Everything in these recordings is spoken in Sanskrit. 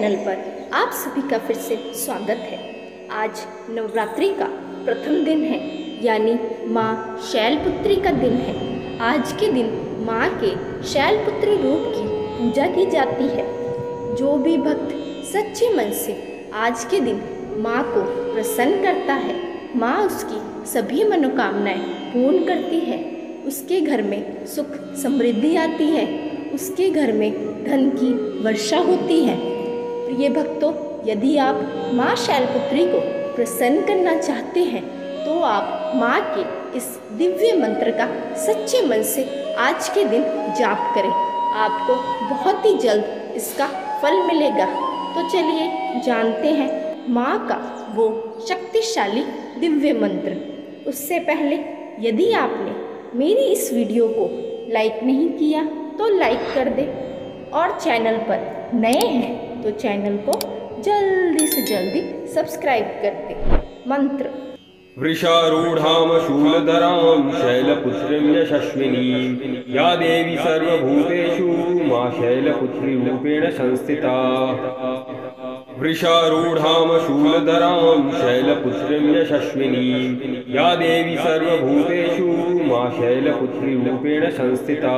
चैनल पर आप सभी का फिर से स्वागत है। आज नवरात्रि का प्रथम दिन है, यानी माँ शैलपुत्री का दिन है। आज के दिन माँ के शैलपुत्री रूप की पूजा की जाती है। जो भी भक्त सच्चे मन से आज के दिन माँ को प्रसन्न करता है, माँ उसकी सभी मनोकामनाएं पूर्ण करती है। उसके घर में सुख समृद्धि आती है, उसके घर में धन की वर्षा होती है। प्रिय भक्तों, यदि आप माँ शैलपुत्री को प्रसन्न करना चाहते हैं तो आप माँ के इस दिव्य मंत्र का सच्चे मन से आज के दिन जाप करें। आपको बहुत ही जल्द इसका फल मिलेगा। तो चलिए जानते हैं माँ का वो शक्तिशाली दिव्य मंत्र। उससे पहले यदि आपने मेरी इस वीडियो को लाइक नहीं किया तो लाइक कर दे, और चैनल पर नए हैं तो चैनल को जल्दी से जल्दी सब्सक्राइब कर दे। मंत्र। वृषारूढ़ां शूलधरां शैलपुत्रीं यशस्विनीं या देवी सर्वभूतेषु मां शैलपुत्रीरूपेण संस्थिता। वृषारूढ़ां शूलधरां शैलपुत्रीं यशस्विनीं या देवी सर्वभूतेषु मां शैलपुत्रीरूपेण संस्थिता।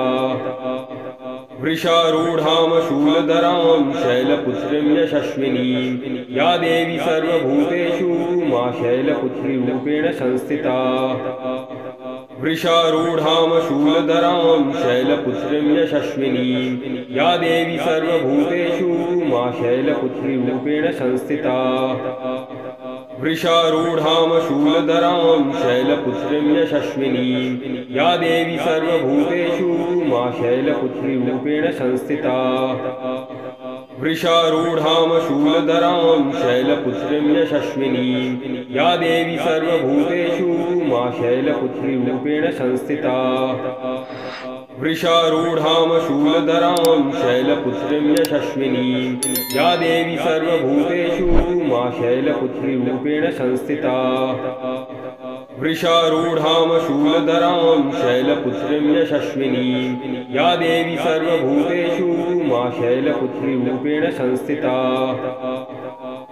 वृषारूढ़ां शूलधरां शैलपुत्रीं यशस्विनीं या देवी सर्वभूतेषु मां शैलपुत्रीरूपेण संस्थिता। वृषारूढ़ां शूलधरां शैलपुत्रीं यशस्विनीं या देवी सर्वभूतेषु मां शैलपुत्रीरूपेण संस्थिता। वृषारूढ़ां शूलधरां शैलपुत्रीं यशस्विनीं या देवी सर्वभूतेषु मां शैलपुत्रीरूपेण संस्थिता। वृषारूढ़ां शूलधरां शैलपुत्रीं यशस्विनीं या देवी सर्वभूतेषु मां शैलपुत्रीरूपेण संस्थिता। वृषारूढ़ां शूलधरां शैलपुत्रीं यशस्विनीं या देवी सर्वभूतेषु मां शैलपुत्रीरूपेण संस्थिता। वृषारूढ़ां शूलधरां शैलपुत्रीं यशस्विनीं या देवी सर्वभूतेषु मां शैलपुत्रीरूपेण संस्थिता।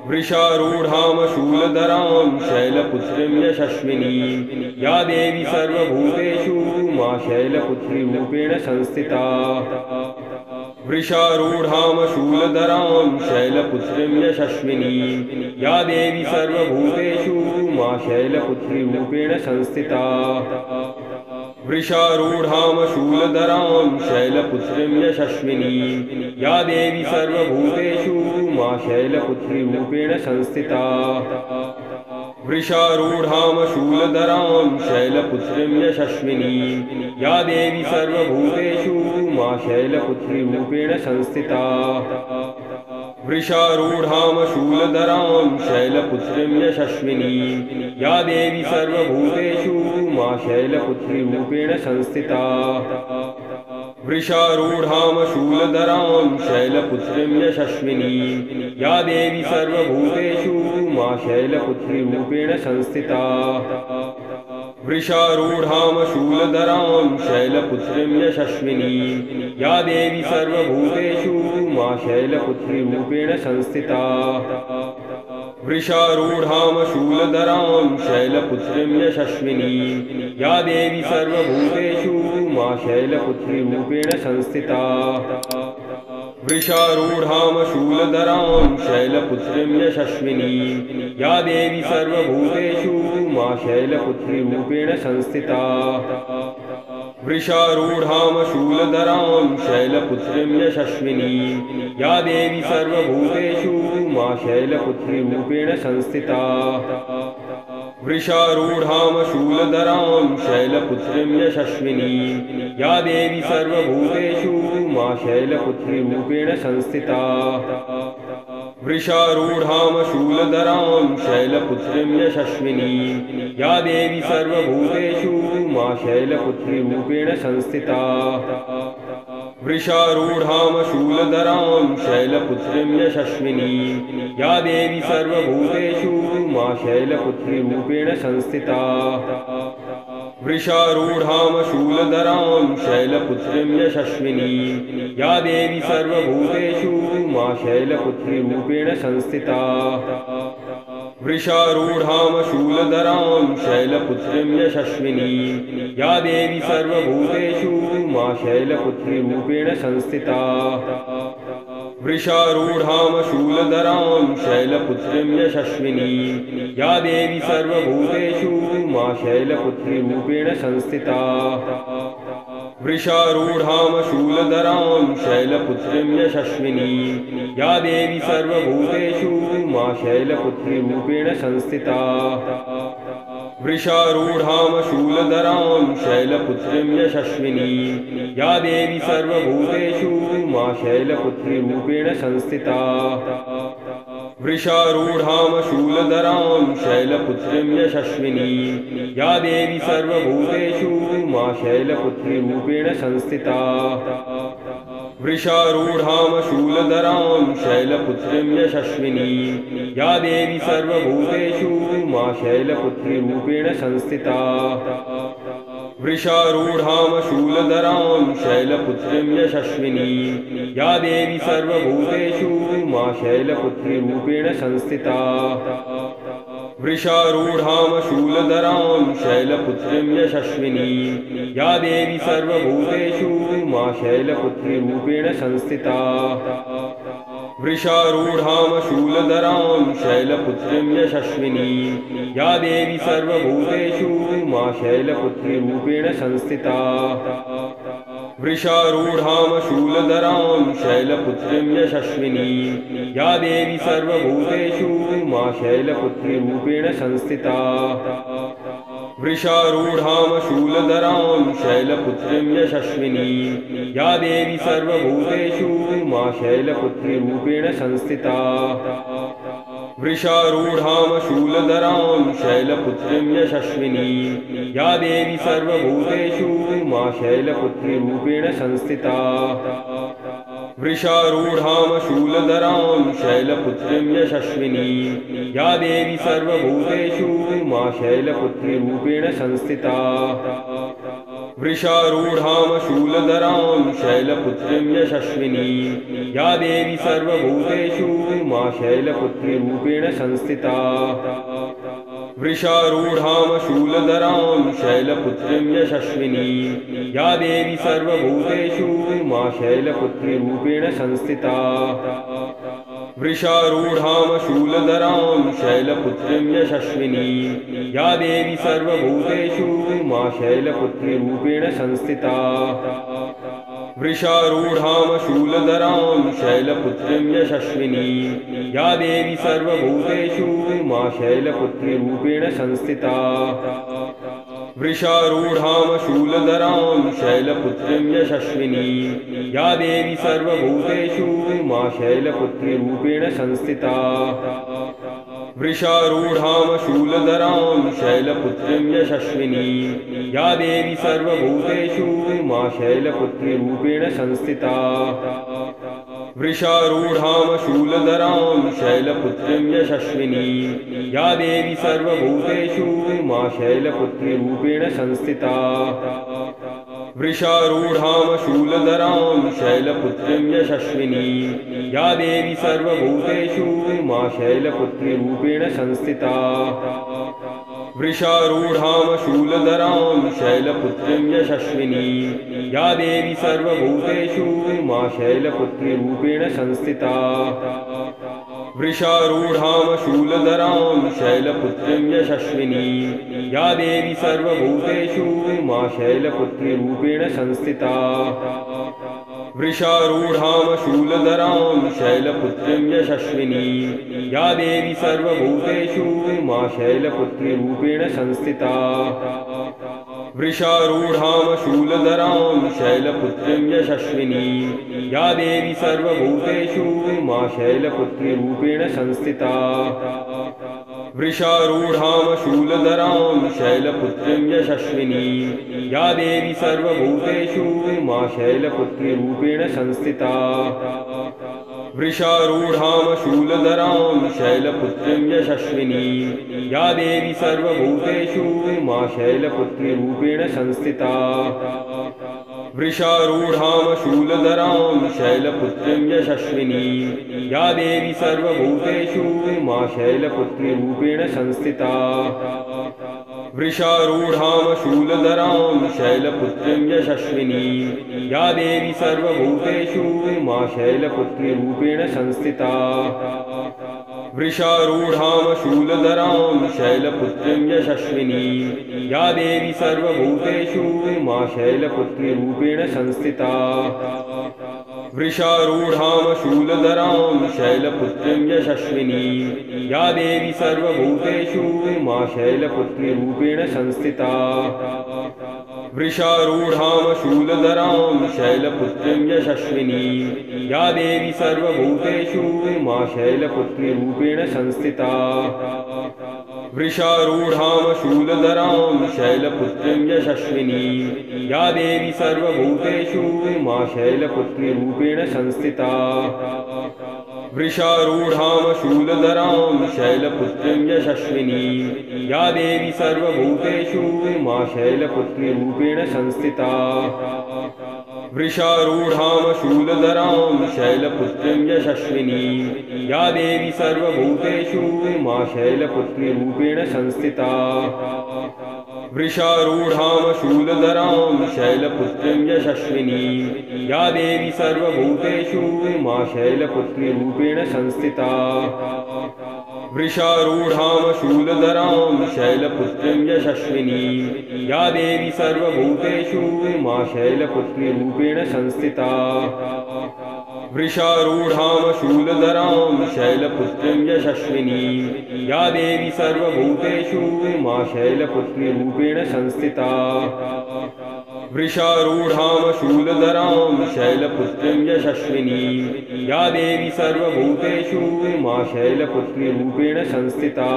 वृषारूढ़ां शूलधरां शैलपुत्रीं यशस्विनीं या देवी सर्वभूतेषु मां शैलपुत्रीरूपेण संस्थिता। वृषारूढ़ां शूलधरां शैलपुत्रीं यशस्विनीं या देवी सर्वभूतेषु मां शैलपुत्रीरूपेण संस्थिता। वृषारूढ़ां शूलधरां शैलपुत्रीं यशस्विनीं या देवी सर्वभूतेषु मां शैलपुत्रीरूपेण संस्थिता। वृषारूढ़ां शूलधरां शैलपुत्रीं यशस्विनीं या देवी सर्वभूतेषु मां शैलपुत्रीरूपेण संस्थिता। वृषारूढ़ां शूलधरां शैलपुत्रीं यशस्विनीं या देवी सर्वभूतेषु मां शैलपुत्रीरूपेण संस्थिता। वृषारूढ़ां शूलधरां शैलपुत्रीं यशस्विनीं या देवी सर्वभूतेषु मां शैलपुत्रीरूपेण संस्थिता। वृषारूढ़ां शूलधरां शैलपुत्रीं यशस्विनीं या देवी सर्वभूतेषु मां शैलपुत्रीरूपेण संस्थिता। वृषारूढ़ां शूलधरां शैलपुत्रीं यशस्विनीं या देवी सर्वभूतेषु मां शैलपुत्रीरूपेण संस्थिता। वृषारूढ़ां शूलधरां शैलपुत्रीं यशस्विनीं या देवी सर्वभूतेषु मां शैलपुत्रीरूपेण संस्थिता। वृषारूढ़ां शूलधरां शैलपुत्रीं यशस्विनीं या देवी सर्वभूतेषु मां शैलपुत्रीरूपेण संस्थिता। वृषारूढ़ां शूलधरां शैलपुत्रीं यशस्विनीं या देवी सर्वभूतेषु मां शैलपुत्रीरूपेण संस्थिता। वृषारूढ़ां शूलधरां शैलपुत्रीं यशस्विनीं या देवी सर्वभूतेषु मां शैलपुत्रीरूपेण संस्थिता। वृषारूढ़ां शूलधरां शैलपुत्रीं यशस्विनीं या देवी सर्वभूतेषु मां शैलपुत्रीरूपेण संस्थिता। वृषारूढां शूलधरां शैलपुत्रीं यशस्विनीं या देवी सर्वभूतेषु मा शैलपुत्रीरूपेण संस्थिता। वृषारूढां शूलधरां शैलपुत्रीं यशस्विनीं या देवी सर्वभूतेषु मा शैलपुत्रीरूपेण संस्थिता। वृषारूढां शूलधरां शैलपुत्रीं यशस्विनीं या देवी सर्वभूतेषु मा शैलपुत्रीरूपेण संस्थिता। वृषारूढां शूलधरां शैलपुत्रीं यशस्विनीं या देवी सर्वभूतेषु मा शैलपुत्रीरूपेण संस्थिता। वृषारूढां शूलधरां शैलपुत्रीं यशस्विनीं या देवी सर्वभूतेषु मा शैलपुत्रीरूपेण संस्थिता। वृषारूढां शूलधरां शैलपुत्रीं यशस्विनीं या देवी सर्वभूतेषु मा शैलपुत्रीरूपेण संस्थिता। वृषारूढां शूलधरां शैलपुत्रीं यशस्विनीं या देवी सर्वभूतेषु मा शैलपुत्रीरूपेण संस्थिता। वृषारूढां शूलधरां शैलपुत्रीं यशस्विनीं या देवी सर्वभूतेषु मा शैलपुत्रीरूपेण संस्थिता। वृषारूढां शूलधरां शैलपुत्रीं यशस्विनीं या देवी सर्वभूतेषु मा शैलपुत्रीरूपेण संस्थिता। वृषारूढां शूलधरां शैलपुत्रीं यशस्विनीं या देवी सर्वभूतेषु मा शैलपुत्रीरूपेण संस्थिता। वृषारूढां शूलधरां शैलपुत्रीं यशस्विनीं या देवी सर्वभूतेषु मा शैलपुत्रीरूपेण संस्थिता। वृषारूढां शूलधरां शैलपुत्रीं यशस्विनीं या देवी सर्वभूतेषु मा शैलपुत्रीरूपेण संस्थिता। वृषारूढां शूलधरां शैलपुत्रीं यशस्विनीं या देवी सर्वभूतेषु मा शैलपुत्रीरूपेण संस्थिता। वृषारूढां शूलधरां शैलपुत्रीं यशस्विनीं या देवी सर्वभूतेषु मा शैलपुत्रीरूपेण संस्थिता। वृषारूढां शूलधरां शैलपुत्रीं यशस्विनीं या देवी सर्वभूतेषु मा शैलपुत्रीरूपेण संस्थिता। वृषारूढां शूलधरां शैलपुत्रीं यशस्विनीं या देवी सर्वभूतेषु मा शैलपुत्रीरूपेण संस्थिता। वृषारूढां शूलधरां शैलपुत्रीं यशस्विनीं या देवी सर्वभूतेषु मा शैलपुत्रीरूपेण संस्थिता। वृषारूढां शूलधरां शैलपुत्रीं यशस्विनीं या देवी सर्वभूतेषु मा शैलपुत्रीरूपेण संस्थिता। वृषारूढां शूलधरां शैलपुत्रीं यशस्विनीं या देवी सर्वभूतेषु मा शैलपुत्रीरूपेण संस्थिता। वृषारूढां शूलधरां शैलपुत्रीं यशस्विनीं या देवी सर्वभूतेषु मा शैलपुत्रीरूपेण संस्थिता। वृषारूढां शूलधरां शैलपुत्रीं यशस्विनीं या देवी सर्वभूतेषु मा शैलपुत्रीरूपेण संस्थिता। वृषारूढां शूलधरां शैलपुत्रीं यशस्विनीं या देवी सर्वभूतेषु मा शैलपुत्रीरूपेण संस्थिता। वृषारूढां शूलधरां शैलपुत्रीं यशस्विनीं या देवी सर्वभूतेषु मा शैलपुत्रीरूपेण संस्थिता। वृषारूढां शूलधरां शैलपुत्रीं यशस्विनीं या देवी सर्वभूतेषु मा शैलपुत्रीरूपेण संस्थिता। वृषारूढां शूलधरां शैलपुत्रीं यशस्विनीं या देवी सर्वभूतेषु मा शैलपुत्रीरूपेण संस्थिता। वृषारूढां शूलधरां शैलपुत्रीं यशस्विनीं या देवी सर्वभूतेषु मा शैलपुत्रीरूपेण संस्थिता। वृषारूढां शूलधरां शैलपुत्रीं यशस्विनीं या देवी सर्वभूतेषु मा शैलपुत्रीरूपेण संस्थिता। वृषारूढां शूलधरां शैलपुत्रीं यशस्विनीं या देवी सर्वभूतेषु मा शैलपुत्रीरूपेण संस्थिता वृषारूढां शूलधरां शैलपुत्रीं यशस्विनीं या देवी सर्वभूतेषु मा शैलपुत्रीरूपेण संस्थिता वृषारूढां शूलधरां शैलपुत्रीं यशस्विनीं या देवी सर्वभूतेषु मा शैलपुत्रीरूपेण संस्थिता वृषारूढां शूलधरां शैलपुत्रीं यशस्विनीं या देवी सर्वभूतेषु मा शैलपुत्रीरूपेण संस्थिता वृषारूढां शूलधरां शैलपुत्रीं यशस्विनीं या देवी सर्वभूतेषु मा शैलपुत्रीरूपेण संस्थिता वृषारूढां शूलधरां शैलपुत्रीं यशस्विनीं या देवी सर्वभूतेषु मा शैलपुत्रीरूपेण संस्थिता वृषारूढां शूलधरां शैलपुत्रीं यशस्विनीं या देवी सर्वभूतेषु मा शैलपुत्रीरूपेण संस्थिता वृषारूढां शूलधरां शैलपुत्रीं यशस्विनीं या देवी सर्वभूतेषु मा शैलपुत्रीरूपेण संस्थिता वृषारूढां शूलधरां शैलपुत्रीं यशस्विनीं या देवी सर्वभूतेषु मा शैलपुत्रीरूपेण संस्थिता वृषारूढां शूलधरां शैलपुत्रीं यशस्विनीं या देवी सर्वभूतेषु मा शैलपुत्रीरूपेण संस्थिता वृषारूढां शूलधरां शैलपुत्रीं यशस्विनीं या देवी सर्वभूतेषु मा शैलपुत्रीरूपेण संस्थिता वृषारूढां शूलधरां शैलपुत्रीं यशस्विनीं या देवी सर्वभूतेषु मा शैलपुत्रीरूपेण संस्थिता वृषारूढां शूलधरां शैलपुत्रीं यशस्विनीं या देवी सर्वभूतेषु मा शैलपुत्रीरूपेण संस्थिता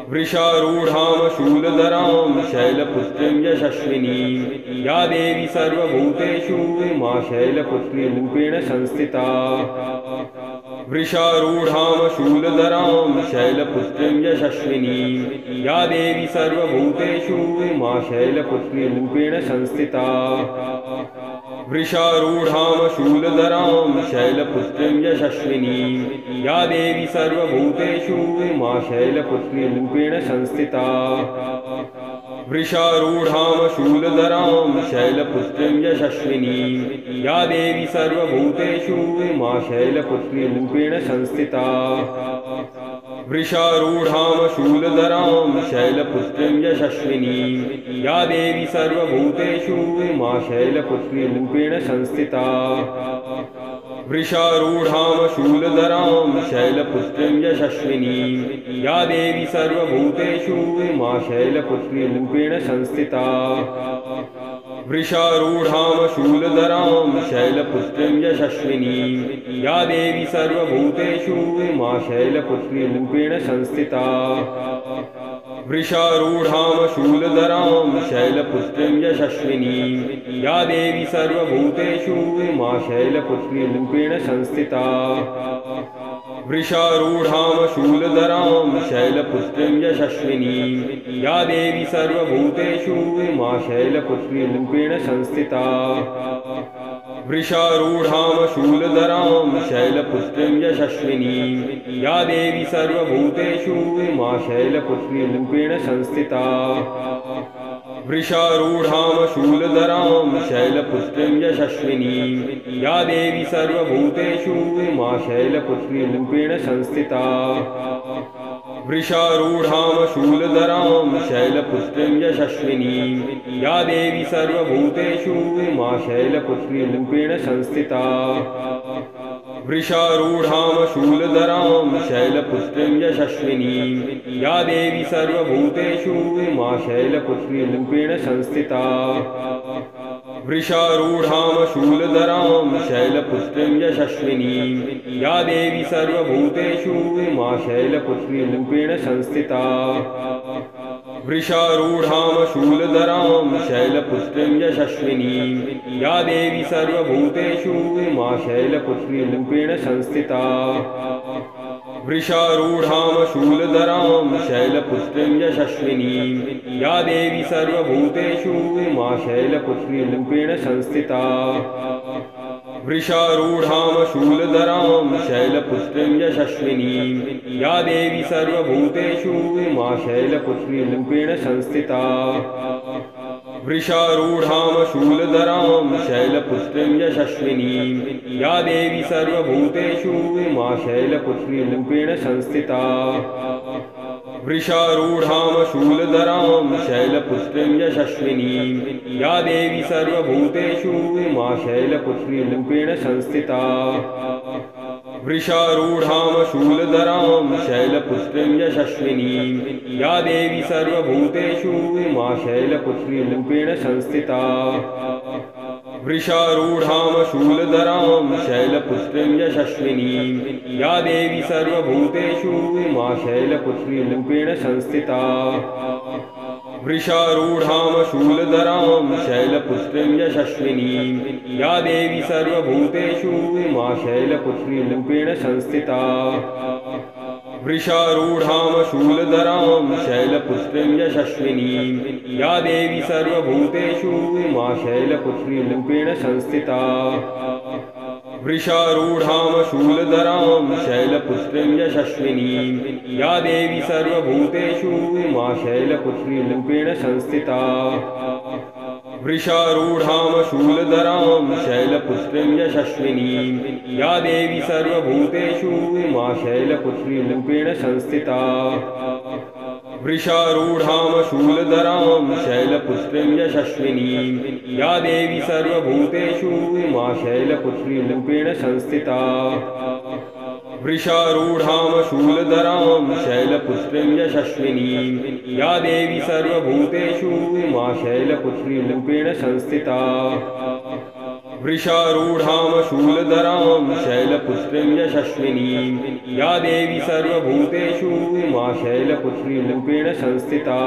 वृषारूढां शूलधरां शैलपुत्रीं यशस्विनीं या देवी सर्वभूतेषु मा शैलपुत्रीरूपेण संस्थिता वृषारूढां शूलधरां शैलपुत्रीं यशस्विनीं या देवी सर्वभूतेषु मा शैलपुत्रीरूपेण संस्थिता वृषारूढां शूलधरां शैलपुत्रीं यशस्विनीं या देवी सर्वभूतेषु मा शैलपुत्रीरूपेण संस्थिता वृषारूढां शूलधरां शैलपुत्रीं यशस्विनीं या देवी सर्वभूतेषु मा शैलपुत्रीरूपेण संस्थिता वृषारूढां शूलधरां शैलपुत्रीं यशस्विनीं या देवी सर्वभूतेषु मा शैलपुत्रीरूपेण संस्थिता वृषारूढां शूलधरां शैलपुत्रीं यशस्विनीं या देवी सर्वभूतेषु मा शैलपुत्रीरूपेण संस्थिता वृषारूढां शूलधरां शैलपुत्रीं यशस्विनीं या देवी सर्वभूतेषु मा शैलपुत्रीरूपेण संस्थिता वृषारूढां शूलधरां शैलपुत्रीं यशस्विनीं या देवी सर्वभूतेषु मा शैलपुत्रीरूपेण संस्थिता वृषारूढां शूलधरां शैलपुत्रीं यशस्विनीं या देवी सर्वभूतेषु मा शैलपुत्रीरूपेण संस्थिता वृषारूढां शूलधरां शैलपुत्रीं यशस्विनीं या देवी सर्वभूतेषु मा शैलपुत्रीरूपेण संस्थिता वृषारूढां शूलधरां शैलपुत्रीं यशस्विनीं या देवी सर्वभूतेषु मा शैलपुत्रीरूपेण संस्थिता वृषारूढां शूलधरां शैलपुत्रीं यशस्विनीं या देवी सर्वभूतेषु मा शैलपुत्रीरूपेण संस्थिता वृषारूढां शूलधरां शैलपुत्रीं यशस्विनीं या देवी सर्वभूतेषु मा शैलपुत्रीरूपेण संस्थिता वृषारूढां शूलधरां शैलपुत्रीं यशस्विनीं या देवी सर्वभूतेषु मा शैलपुत्रीरूपेण संस्थिता वृषारूढां शूलधरां शैलपुत्रीं यशस्विनीं या देवी सर्वभूतेषु मा शैलपुत्रीरूपेण संस्थिता वृषारूढां शूलधरां शैलपुत्रीं यशस्विनीं या देवी सर्वभूतेषु मा शैलपुत्रीरूपेण संस्थिता वृषारूढां शूलधरां शैलपुत्रीं यशस्विनीं या देवी सर्वभूतेषु मा शैलपुत्रीरूपेण संस्थिता वृषारूढां शूलधरां शैलपुत्रीं यशस्विनीं या देवी सर्वभूतेषु मा शैलपुत्रीरूपेण संस्थिता वृषारूढां शूलधरां शैलपुत्रीं यशस्विनीं या देवी सर्वभूतेषु मा शैलपुत्रीरूपेण संस्थिता वृषारूढां शूलधरां शैलपुत्रीं यशस्विनीं या देवी सर्वभूतेषु मा शैलपुत्रीरूपेण संस्थिता वृषारूढां शूलधरां शैलपुत्रीं यशस्विनीं या देवी सर्वभूतेषु मा शैलपुत्रीरूपेण संस्थिता वृषारूढां शूलधरां शैलपुत्रीं यशस्विनीं या देवी सर्वभूतेषु मा शैलपुत्रीरूपेण संस्थिता वृषारूढां शूलधरां शैलपुत्रीं यशस्विनीं या देवी सर्वभूतेषु मा शैलपुत्रीरूपेण संस्थिता वृषारूढां शूलधरां शैलपुत्रीं यशस्विनीं या देवी सर्वभूतेषु मा शैलपुत्रीरूपेण संस्थिता वृषारूढां शूलधरां शैलपुत्रीं यशस्विनीं या देवी सर्वभूतेषु मा शैलपुत्रीरूपेण संस्थिता वृषारूढां शूलधरां शैलपुत्रीं यशस्विनीं या देवी सर्वभूतेषु मा शैलपुत्रीरूपेण संस्थिता वृषारूढां शूलधरां शैलपुत्रीं यशस्विनीं या देवी सर्वभूतेषु मा शैलपुत्रीरूपेण संस्थिता वृषारूढां शूलधरां शैलपुत्रीं यशस्विनीं या देवी सर्वभूतेषु मा शैलपुत्रीरूपेण संस्थिता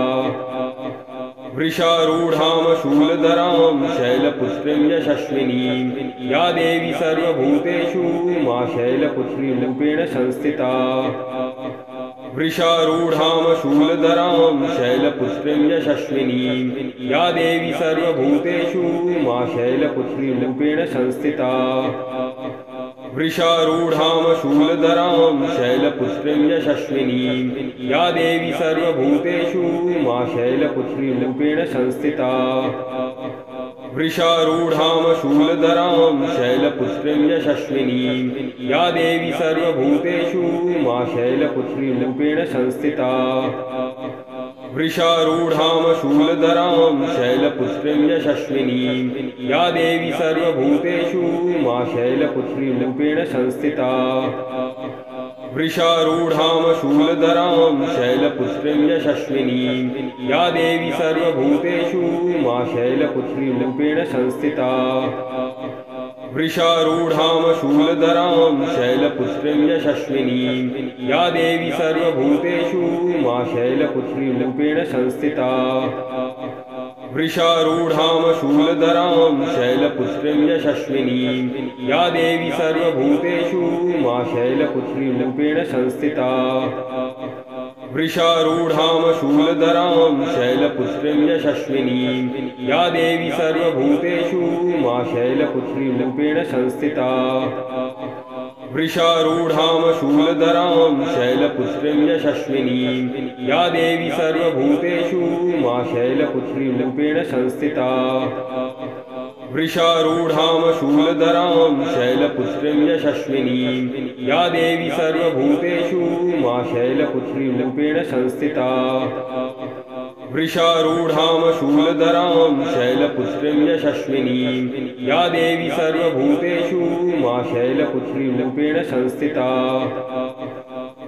वृषारूढां शूलधरां शैलपुत्रीं यशस्विनीं या देवी सर्वभूतेषु मा शैलपुत्रीरूपेण संस्थिता वृषारूढां शूलधरां शैलपुत्रीं यशस्विनीं या देवी सर्वभूतेषु मा शैलपुत्रीरूपेण संस्थिता वृषारूढां शूलधरां शैलपुत्रीं यशस्विनीं या देवी सर्वभूतेषु मा शैलपुत्रीरूपेण संस्थिता वृषारूढां शूलधरां शैलपुत्रीं यशस्विनीं या देवी सर्वभूतेषु मा शैलपुत्रीरूपेण संस्थिता वृषारूढां शूलधरां शैलपुत्रीं यशस्विनीं या देवी सर्वभूतेषु मा शैलपुत्रीरूपेण संस्थिता वृषारूढां शूलधरां शैलपुत्रीं यशस्विनीं या देवी सर्वभूतेषु मा शैलपुत्रीरूपेण संस्थिता वृषारूढां शूलधरां शैलपुत्रीं यशस्विनीं या देवी सर्वभूतेषु मा शैलपुत्रीरूपेण संस्थिता वृषारूढां शूलधरां शैलपुत्रीं यशस्विनीं या देवी सर्वभूतेषु मा शैलपुत्रीरूपेण संस्थिता वृषारूढां शूलधरां शैलपुत्रीं यशस्विनीं या देवी सर्वभूतेषु मा शैलपुत्रीरूपेण संस्थिता वृषारूढां शूलधरां शैलपुत्रीं यशस्विनीं या देवी सर्वभूतेषु मा शैलपुत्रीरूपेण संस्थिता वृषारूढां शूलधरां शैलपुत्रीं यशस्विनीं या देवी सर्वभूतेषु मा शैलपुत्रीरूपेण संस्थिता वृषारूढां शूलधरां शैलपुत्रीं यशस्विनीं या देवी सर्वभूतेषु मा शैलपुत्रीरूपेण संस्थिता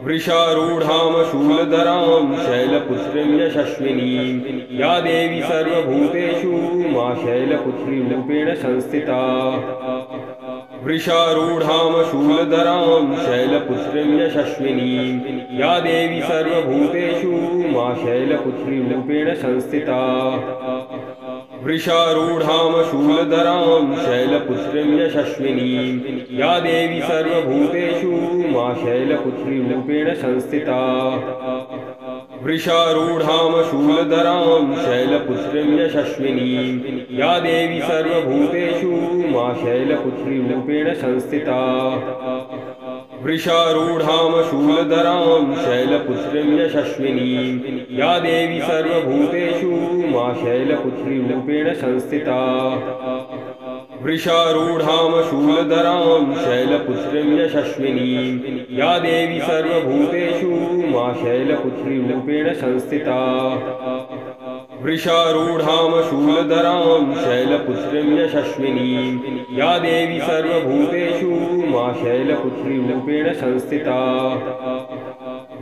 वृषारूढां शूलधरां शैलपुत्रीं यशस्विनीं या देवी सर्वभूतेषु मा शैलपुत्रीरूपेण संस्थिता वृषारूढां शूलधरां शैलपुत्रीं यशस्विनीं या देवी सर्वभूतेषु मा शैलपुत्रीरूपेण संस्थिता वृषारूढां शूलधरां शैलपुत्रीं यशस्विनीं या देवी सर्वभूतेषु मा शैलपुत्रीरूपेण संस्थिता वृषारूढां शूलधरां शैलपुत्रीं यशस्विनीं या देवी सर्वभूतेषु मा शैलपुत्रीरूपेण संस्थिता वृषारूढां शूलधरां शैलपुत्रीं यशस्विनीं या देवी सर्वभूतेषु मा शैलपुत्रीरूपेण संस्थिता वृषारूढां शूलधरां शैलपुत्रीं यशस्विनीं या देवी सर्वभूतेषु मा शैलपुत्रीरूपेण संस्थिता वृषारूढां शूलधरां शैलपुत्रीं यशस्विनीं या देवी सर्वभूतेषु मा शैलपुत्रीरूपेण संस्थिता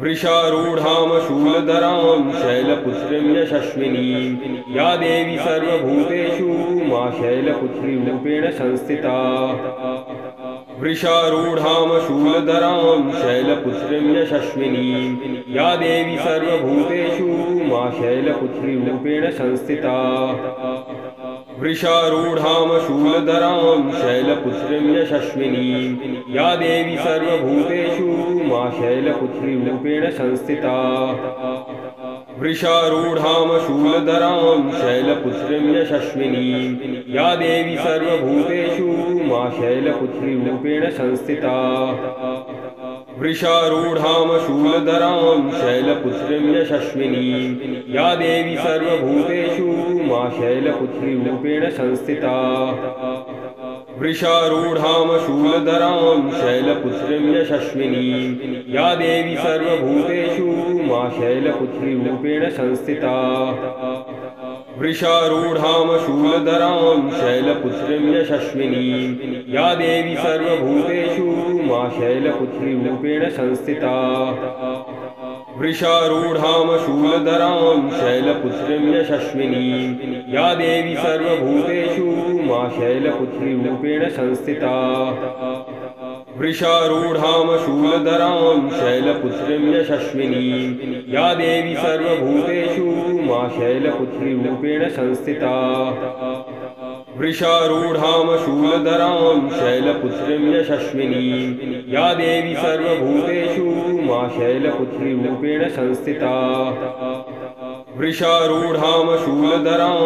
वृषारूढां शूलधरां शैलपुत्रीं यशस्विनीं या देवी सर्वभूतेषु मा शैलपुत्रीरूपेण संस्थिता वृषारूढां शूलधरां शैलपुत्रीं यशस्विनीं या देवी सर्वभूतेषु मा शैलपुत्रीरूपेण संस्थिता वृषारूढां शूलधरां शैलपुत्रीं यशस्विनीं या देवी सर्वभूतेषु मा शैलपुत्रीरूपेण संस्थिता वृषारूढां शूलधरां शैलपुत्रीं यशस्विनीं या देवी सर्वभूतेषु मा शैलपुत्रीरूपेण संस्थिता वृषारूढां शूलधरां शैलपुत्रीं यशस्विनीं या देवी सर्वभूतेषु मा शैलपुत्रीरूपेण संस्थिता वृषारूढां शूलधरां शैलपुत्रीं यशस्विनीं या देवी सर्वभूतेषु मा शैलपुत्रीरूपेण संस्थिता वृषारूढां शूलधरां शैलपुत्रीं यशस्विनीं या देवी सर्वभूतेषु मा शैलपुत्रीरूपेण संस्थिता वृषारूढां शूलधरां शैलपुत्रीं यशस्विनीं या देवी सर्वभूतेषु मा शैलपुत्रीरूपेण संस्थिता वृषारूढां शूलधरां शैलपुत्रीं यशस्विनीं या देवी सर्वभूतेषु मा शैलपुत्रीरूपेण संस्थिता वृषारूढां शूलधरां शैलपुत्रीं यशस्विनीं या देवी सर्वभूतेषु मा शैलपुत्रीरूपेण संस्थिता वृषारूढां शूलधरां